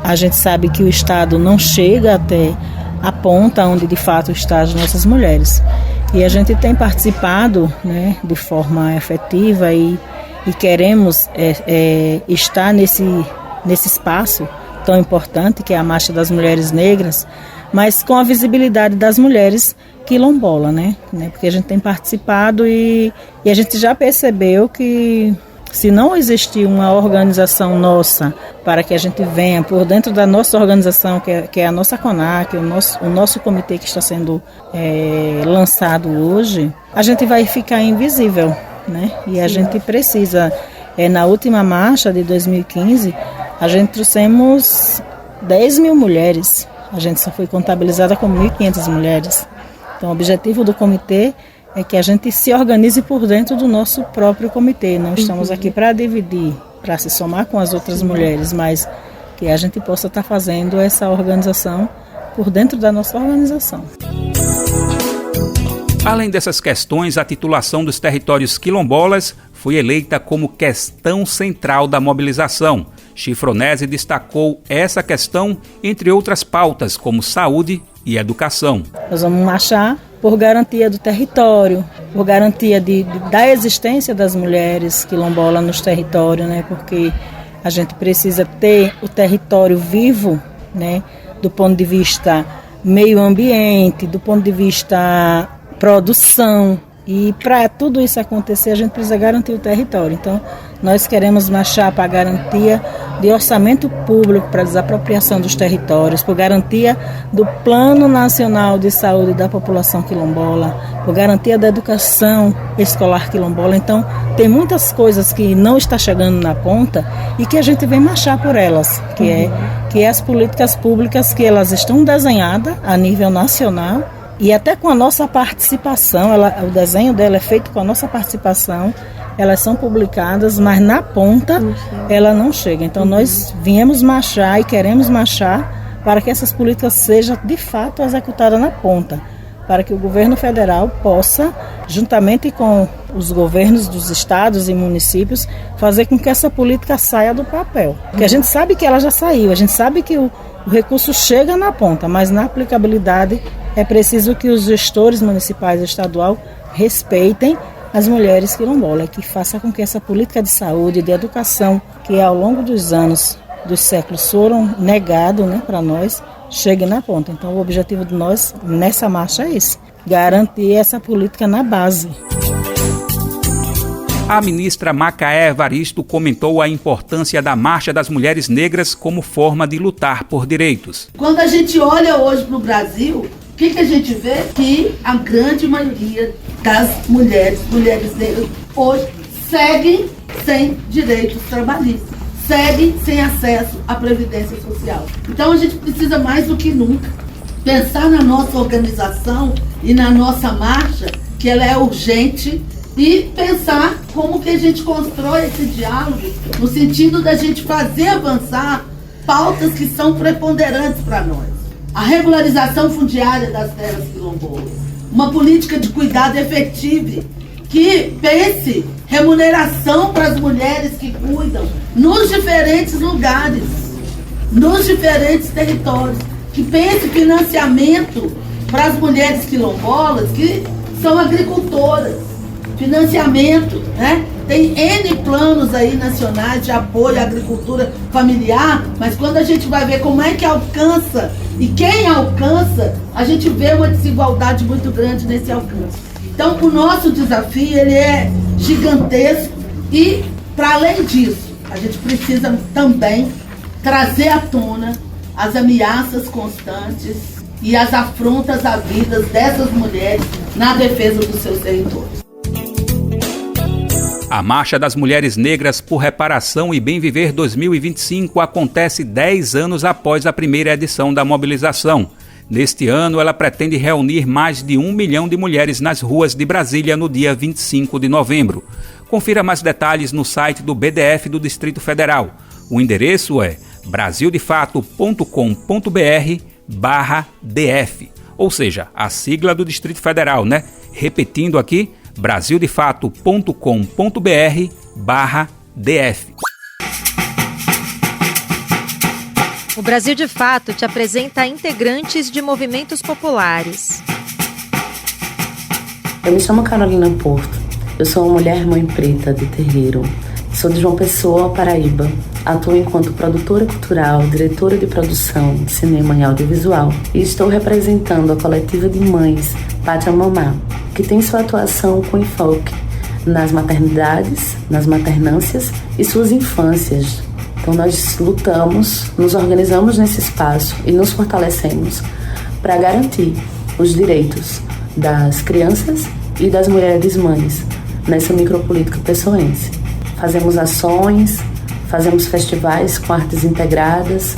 a gente sabe que o Estado não chega até a ponta onde de fato estão as nossas mulheres. E a gente tem participado de forma efetiva e queremos estar nesse espaço tão importante que é a Marcha das Mulheres Negras, mas com a visibilidade das mulheres quilombolas, porque a gente tem participado e a gente já percebeu que se não existir uma organização nossa para que a gente venha por dentro da nossa organização, que é a nossa CONAC, o nosso comitê que está sendo lançado hoje, a gente vai ficar invisível, E a gente precisa, na última marcha de 2015, a gente trouxemos 10 mil mulheres, a gente só foi contabilizada com 1.500 mulheres. Então o objetivo do comitê é que a gente se organize por dentro do nosso próprio comitê. Não estamos aqui para dividir, para se somar com as outras mulheres, mas que a gente possa estar fazendo essa organização por dentro da nossa organização. Além dessas questões, a titulação dos territórios quilombolas foi eleita como questão central da mobilização. Chifronese destacou essa questão, entre outras pautas, como saúde e educação. Nós vamos marchar por garantia do território, por garantia da existência das mulheres quilombolas nos territórios, porque a gente precisa ter o território vivo, do ponto de vista meio ambiente, do ponto de vista produção. E para tudo isso acontecer, a gente precisa garantir o território. Então, nós queremos marchar para a garantia de orçamento público para a desapropriação dos territórios, por garantia do Plano Nacional de Saúde da população quilombola, por garantia da educação escolar quilombola. Então, tem muitas coisas que não estão chegando na ponta e que a gente vem marchar por elas, que é as políticas públicas que elas estão desenhadas a nível nacional. E até com a nossa participação, o desenho dela é feito com a nossa participação, elas são publicadas, mas na ponta ela não chega. Então nós viemos marchar e queremos marchar para que essas políticas sejam de fato executadas na ponta, para que o governo federal possa, juntamente com os governos dos estados e municípios, fazer com que essa política saia do papel. Porque a gente sabe que ela já saiu, a gente sabe que o recurso chega na ponta, mas na aplicabilidade é preciso que os gestores municipais e estadual respeitem as mulheres quilombolas, que faça com que essa política de saúde, de educação, que ao longo dos anos, dos séculos foram negados para nós, chegue na ponta. Então o objetivo de nós nessa marcha é esse, garantir essa política na base. A ministra Macaé Evaristo comentou a importância da Marcha das Mulheres Negras como forma de lutar por direitos. Quando a gente olha hoje para o Brasil, o que a gente vê? Que a grande maioria das mulheres negras hoje seguem sem direitos trabalhistas, seguem sem acesso à previdência social. Então a gente precisa mais do que nunca pensar na nossa organização e na nossa marcha que ela é urgente, e pensar como que a gente constrói esse diálogo no sentido da gente fazer avançar pautas que são preponderantes para nós. A regularização fundiária das terras quilombolas, uma política de cuidado efetiva que pense remuneração para as mulheres que cuidam nos diferentes lugares, nos diferentes territórios, que pense financiamento para as mulheres quilombolas que são agricultoras, financiamento, né? Tem N planos aí nacionais de apoio à agricultura familiar, mas quando a gente vai ver como é que alcança e quem alcança, a gente vê uma desigualdade muito grande nesse alcance. Então, o nosso desafio, ele é gigantesco e, para além disso, a gente precisa também trazer à tona as ameaças constantes e as afrontas à vida dessas mulheres na defesa dos seus territórios. A Marcha das Mulheres Negras por Reparação e Bem Viver 2025 acontece 10 anos após a primeira edição da mobilização. Neste ano, ela pretende reunir mais de 1 milhão de mulheres nas ruas de Brasília no dia 25 de novembro. Confira mais detalhes no site do BDF do Distrito Federal. O endereço é brasildefato.com.br/DF, ou seja, a sigla do Distrito Federal, né? Repetindo aqui, brasildefato.com.br/DF. O Brasil de Fato te apresenta integrantes de movimentos populares. Eu me chamo Carolina Porto. Eu sou uma mulher mãe preta de terreiro. Sou de João Pessoa, Paraíba. Atuo enquanto produtora cultural, diretora de produção de cinema e audiovisual e estou representando a coletiva de mães Pachamamá, que tem sua atuação com enfoque nas maternidades, nas maternâncias e suas infâncias. Então nós lutamos, nos organizamos nesse espaço e nos fortalecemos para garantir os direitos das crianças e das mulheres mães nessa micropolítica pessoense. Fazemos ações, fazemos festivais com artes integradas,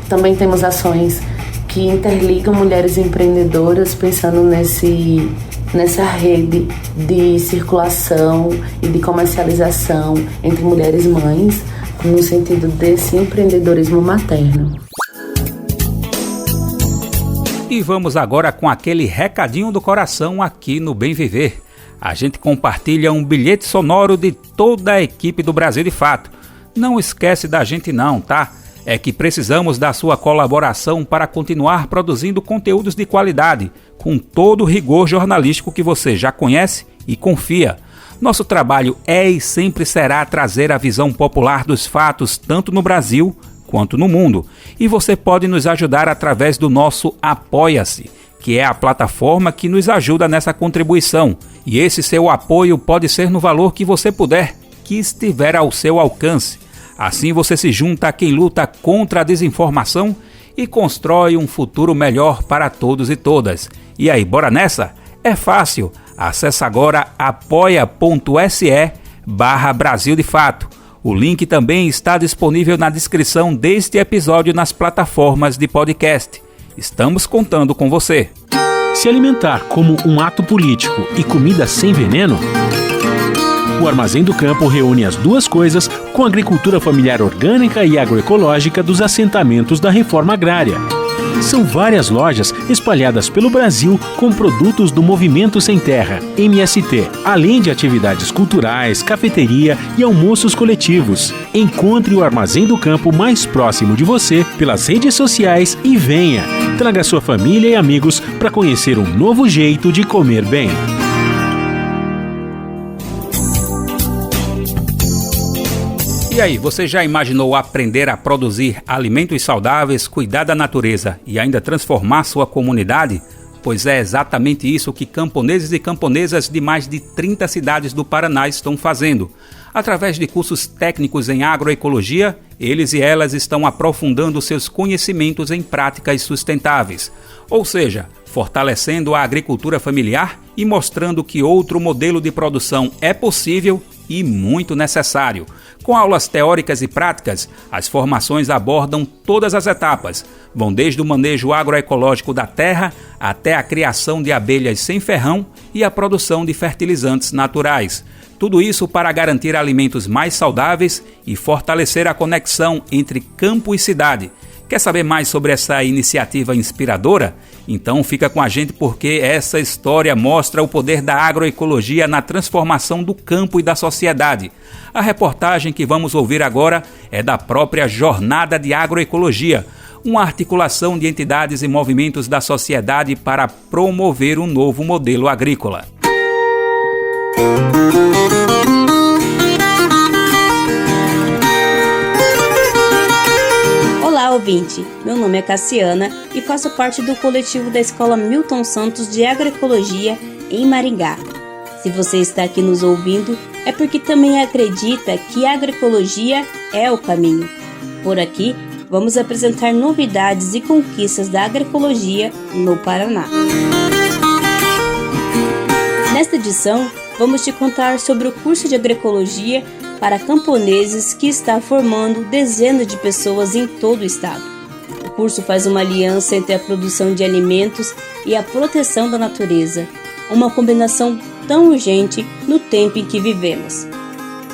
também temos ações que interligam mulheres empreendedoras pensando nessa rede de circulação e de comercialização entre mulheres mães, no sentido desse empreendedorismo materno. E vamos agora com aquele recadinho do coração aqui no Bem Viver. A gente compartilha um bilhete sonoro de toda a equipe do Brasil de Fato. Não esquece da gente não, tá? É que precisamos da sua colaboração para continuar produzindo conteúdos de qualidade, com todo o rigor jornalístico que você já conhece e confia. Nosso trabalho é e sempre será trazer a visão popular dos fatos tanto no Brasil quanto no mundo. E você pode nos ajudar através do nosso Apoia-se, que é a plataforma que nos ajuda nessa contribuição. E esse seu apoio pode ser no valor que você puder, que estiver ao seu alcance. Assim você se junta a quem luta contra a desinformação e constrói um futuro melhor para todos e todas. E aí, bora nessa? É fácil. Acesse agora apoia.se/Brasil de Fato. O link também está disponível na descrição deste episódio nas plataformas de podcast. Estamos contando com você. Se alimentar como um ato político e comida sem veneno? O Armazém do Campo reúne as duas coisas com a agricultura familiar orgânica e agroecológica dos assentamentos da reforma agrária. São várias lojas espalhadas pelo Brasil com produtos do Movimento Sem Terra, MST, além de atividades culturais, cafeteria e almoços coletivos. Encontre o Armazém do Campo mais próximo de você pelas redes sociais e venha! Traga sua família e amigos para conhecer um novo jeito de comer bem. E aí, você já imaginou aprender a produzir alimentos saudáveis, cuidar da natureza e ainda transformar sua comunidade? Pois é exatamente isso que camponeses e camponesas de mais de 30 cidades do Paraná estão fazendo. Através de cursos técnicos em agroecologia, eles e elas estão aprofundando seus conhecimentos em práticas sustentáveis. Ou seja, fortalecendo a agricultura familiar e mostrando que outro modelo de produção é possível e muito necessário. Com aulas teóricas e práticas, as formações abordam todas as etapas. Vão desde o manejo agroecológico da terra até a criação de abelhas sem ferrão e a produção de fertilizantes naturais. Tudo isso para garantir alimentos mais saudáveis e fortalecer a conexão entre campo e cidade. Quer saber mais sobre essa iniciativa inspiradora? Então fica com a gente porque essa história mostra o poder da agroecologia na transformação do campo e da sociedade. A reportagem que vamos ouvir agora é da própria Jornada de Agroecologia, uma articulação de entidades e movimentos da sociedade para promover um novo modelo agrícola. Olá, ouvinte! Meu nome é Cassiana e faço parte do coletivo da Escola Milton Santos de Agroecologia em Maringá. Se você está aqui nos ouvindo, é porque também acredita que a agroecologia é o caminho. Por aqui, vamos apresentar novidades e conquistas da agroecologia no Paraná. Nesta edição, vamos te contar sobre o curso de agroecologia para camponeses que está formando dezenas de pessoas em todo o estado. O curso faz uma aliança entre a produção de alimentos e a proteção da natureza, uma combinação tão urgente no tempo em que vivemos.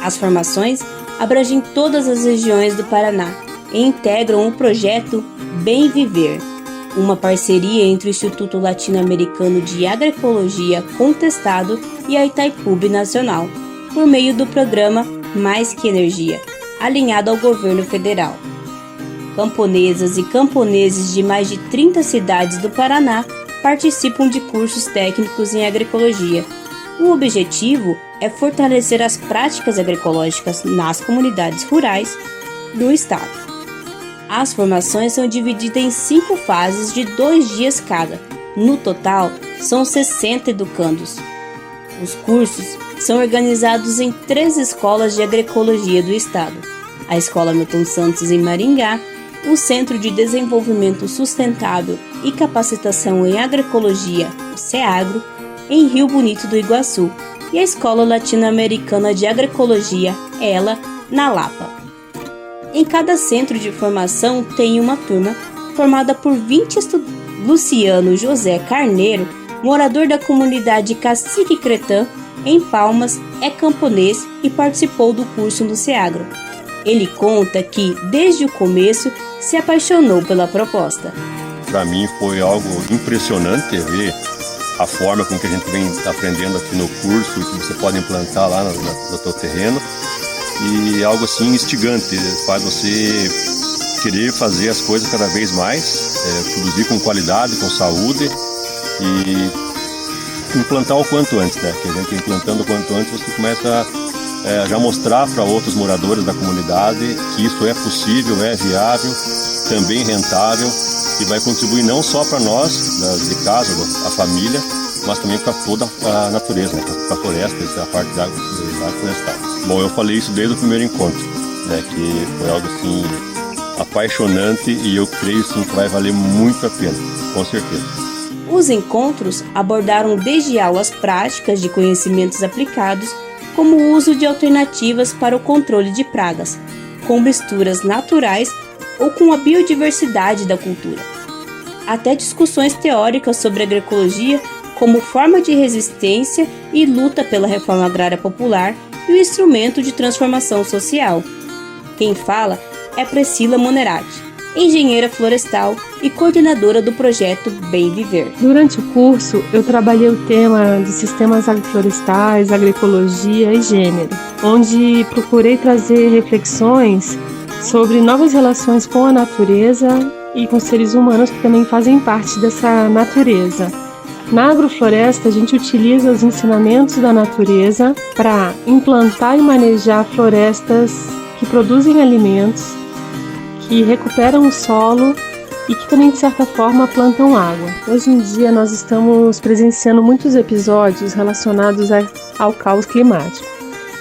As formações abrangem todas as regiões do Paraná e integram o projeto Bem Viver, uma parceria entre o Instituto Latino-Americano de Agroecologia Contestado e a Itaipu Nacional, por meio do programa Mais que Energia, alinhado ao governo federal. Camponesas e camponeses de mais de 30 cidades do Paraná participam de cursos técnicos em agroecologia. O objetivo é fortalecer as práticas agroecológicas nas comunidades rurais do estado. As formações são divididas em 5 fases de 2 dias cada. No total, são 60 educandos. Os cursos são organizados em 3 escolas de agroecologia do estado: a Escola Milton Santos em Maringá, o Centro de Desenvolvimento Sustentável e Capacitação em Agroecologia, o CEAGRO, em Rio Bonito do Iguaçu, e a Escola Latino-Americana de Agroecologia, ELA, na Lapa. Em cada centro de formação tem uma turma formada por 20 estudantes. Luciano José Carneiro, morador da comunidade Cacique Cretã, em Palmas, é camponês e participou do curso no CEAGRO. Ele conta que, desde o começo, se apaixonou pela proposta. Para mim foi algo impressionante ver a forma com que a gente vem aprendendo aqui no curso, que você pode implantar lá no teu terreno, e algo assim instigante, faz você querer fazer as coisas cada vez mais, produzir com qualidade, com saúde e implantar o quanto antes, né? Que a gente implantando o quanto antes você começa a já mostrar para outros moradores da comunidade que isso é possível, é viável, também rentável e vai contribuir não só para nós, de casa, a família, mas também para toda a natureza, né? Para a floresta, a parte da água florestal. Bom, eu falei isso desde o primeiro encontro, né? Que foi algo assim apaixonante e eu creio sim que vai valer muito a pena, com certeza. Os encontros abordaram desde aulas práticas de conhecimentos aplicados, como o uso de alternativas para o controle de pragas, com misturas naturais ou com a biodiversidade da cultura, até discussões teóricas sobre agroecologia como forma de resistência e luta pela reforma agrária popular e o instrumento de transformação social. Quem fala é Priscila Monerati, engenheira florestal e coordenadora do projeto Bem Viver. Durante o curso, eu trabalhei o tema de sistemas agroflorestais, agroecologia e gênero, onde procurei trazer reflexões sobre novas relações com a natureza e com seres humanos que também fazem parte dessa natureza. Na agrofloresta, a gente utiliza os ensinamentos da natureza para implantar e manejar florestas que produzem alimentos, que recuperam o solo e que também, de certa forma, plantam água. Hoje em dia, nós estamos presenciando muitos episódios relacionados ao caos climático.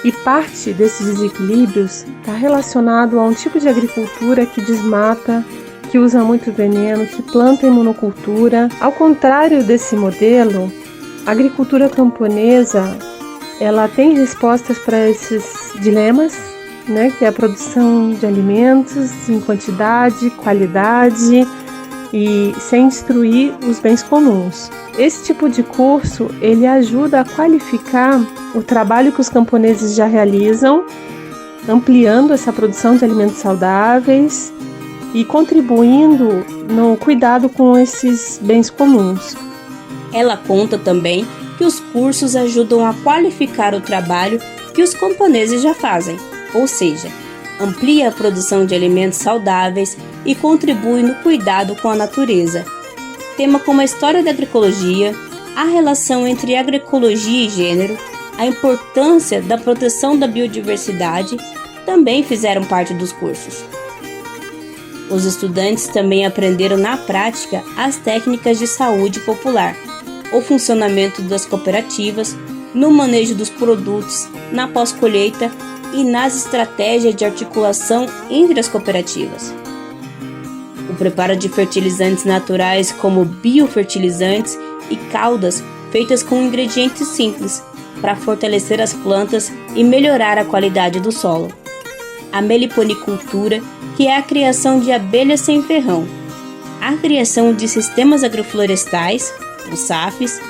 E parte desses desequilíbrios está relacionado a um tipo de agricultura que desmata, que usa muito veneno, que planta em monocultura. Ao contrário desse modelo, a agricultura camponesa ela tem respostas para esses dilemas, né, que é a produção de alimentos em quantidade, qualidade e sem destruir os bens comuns. Esse tipo de curso, ele ajuda a qualificar o trabalho que os camponeses já realizam, ampliando essa produção de alimentos saudáveis e contribuindo no cuidado com esses bens comuns. Ela conta também que os cursos ajudam a qualificar o trabalho que os camponeses já fazem, ou seja, amplia a produção de alimentos saudáveis e contribui no cuidado com a natureza. Tema como a história da agroecologia, a relação entre agroecologia e gênero, a importância da proteção da biodiversidade também fizeram parte dos cursos. Os estudantes também aprenderam na prática as técnicas de saúde popular, o funcionamento das cooperativas, no manejo dos produtos, na pós-colheita e nas estratégias de articulação entre as cooperativas. O preparo de fertilizantes naturais como biofertilizantes e caldas feitas com ingredientes simples para fortalecer as plantas e melhorar a qualidade do solo. A meliponicultura, que é a criação de abelhas sem ferrão. A criação de sistemas agroflorestais, os SAFs,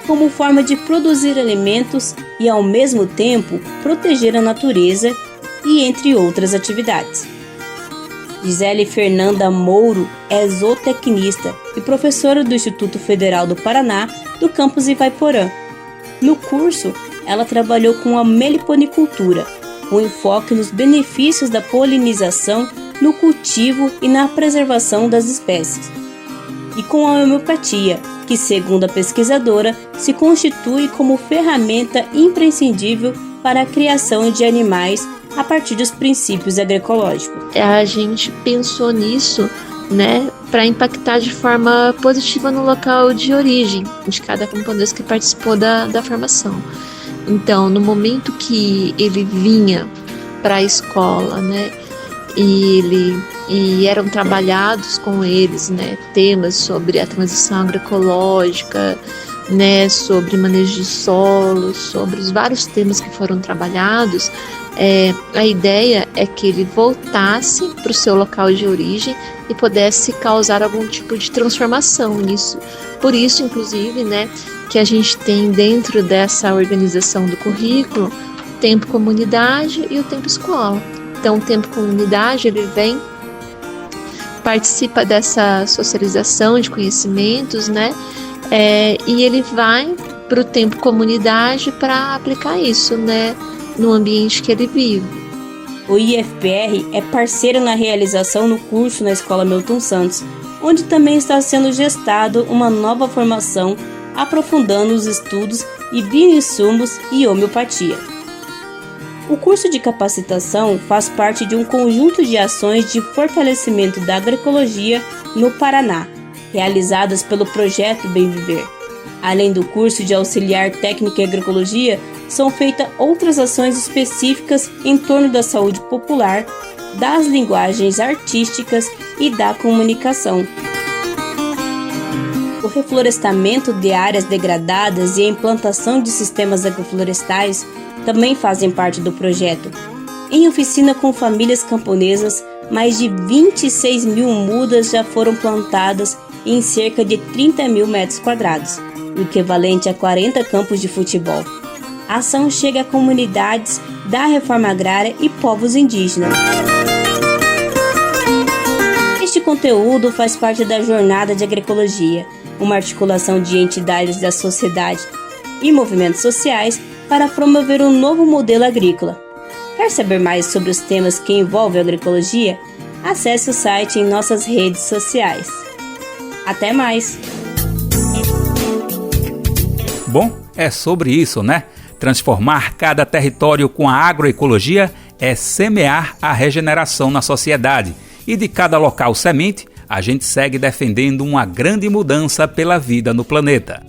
como forma de produzir alimentos e, ao mesmo tempo, proteger a natureza e entre outras atividades. Gisele Fernanda Mouro é zootecnista e professora do Instituto Federal do Paraná, do campus Ivaiporã. No curso, ela trabalhou com a meliponicultura, com enfoque nos benefícios da polinização no cultivo e na preservação das espécies, e com a homeopatia, que, segundo a pesquisadora, se constitui como ferramenta imprescindível para a criação de animais a partir dos princípios agroecológicos. A gente pensou nisso, né, para impactar de forma positiva no local de origem de cada camponês que participou da formação. Então, no momento que ele vinha para a escola, né, e eram trabalhados com eles, né, temas sobre a transição agroecológica, né, sobre manejo de solo, sobre os vários temas que foram trabalhados, a ideia é que ele voltasse para o seu local de origem e pudesse causar algum tipo de transformação nisso. Por isso, inclusive, né, que a gente tem dentro dessa organização do currículo o tempo comunidade e o tempo escola. Então, o tempo comunidade, ele vem, participa dessa socialização de conhecimentos, né? E ele vai para o tempo comunidade para aplicar isso, né, no ambiente que ele vive. O IFPR é parceiro na realização no curso na Escola Milton Santos, onde também está sendo gestado uma nova formação aprofundando os estudos de bioinsumos e homeopatia. O curso de capacitação faz parte de um conjunto de ações de fortalecimento da agroecologia no Paraná, realizadas pelo projeto Bem Viver. Além do curso de auxiliar técnico em agroecologia, são feitas outras ações específicas em torno da saúde popular, das linguagens artísticas e da comunicação. O reflorestamento de áreas degradadas e a implantação de sistemas agroflorestais também fazem parte do projeto. Em oficina com famílias camponesas, mais de 26 mil mudas já foram plantadas em cerca de 30 mil metros quadrados, o equivalente a 40 campos de futebol. A ação chega a comunidades da reforma agrária e povos indígenas. Este conteúdo faz parte da Jornada de Agroecologia, uma articulação de entidades da sociedade e movimentos sociais para promover um novo modelo agrícola. Quer saber mais sobre os temas que envolvem a agroecologia? Acesse o site em nossas redes sociais. Até mais! Bom, é sobre isso, né? Transformar cada território com a agroecologia é semear a regeneração na sociedade. E de cada local semente, a gente segue defendendo uma grande mudança pela vida no planeta.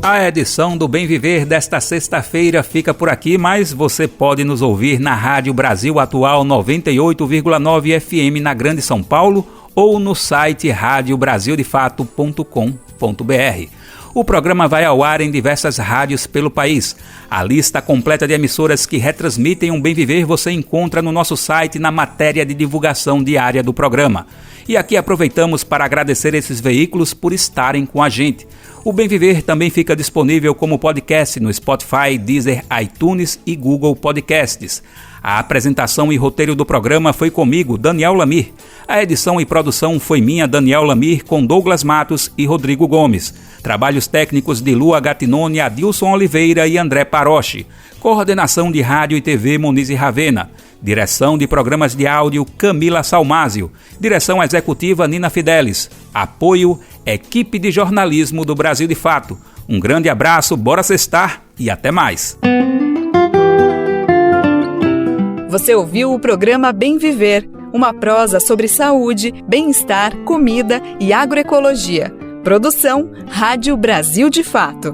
A edição do Bem Viver desta sexta-feira fica por aqui, mas você pode nos ouvir na Rádio Brasil Atual 98,9 FM na Grande São Paulo ou no site radiobrasildefato.com.br. O programa vai ao ar em diversas rádios pelo país. A lista completa de emissoras que retransmitem um Bem Viver você encontra no nosso site na matéria de divulgação diária do programa. E aqui aproveitamos para agradecer esses veículos por estarem com a gente. O Bem Viver também fica disponível como podcast no Spotify, Deezer, iTunes e Google Podcasts. A apresentação e roteiro do programa foi comigo, Daniel Lamir. A edição e produção foi minha, Daniel Lamir, com Douglas Matos e Rodrigo Gomes. Trabalhos técnicos de Lua Gattinone, Adilson Oliveira e André Paroche. Coordenação de Rádio e TV Monize Ravena. Direção de Programas de Áudio Camila Salmásio. Direção Executiva Nina Fidelis. Apoio Equipe de Jornalismo do Brasil de Fato. Um grande abraço, bora sextar e até mais. Você ouviu o programa Bem Viver, uma prosa sobre saúde, bem-estar, comida e agroecologia. Produção Rádio Brasil de Fato.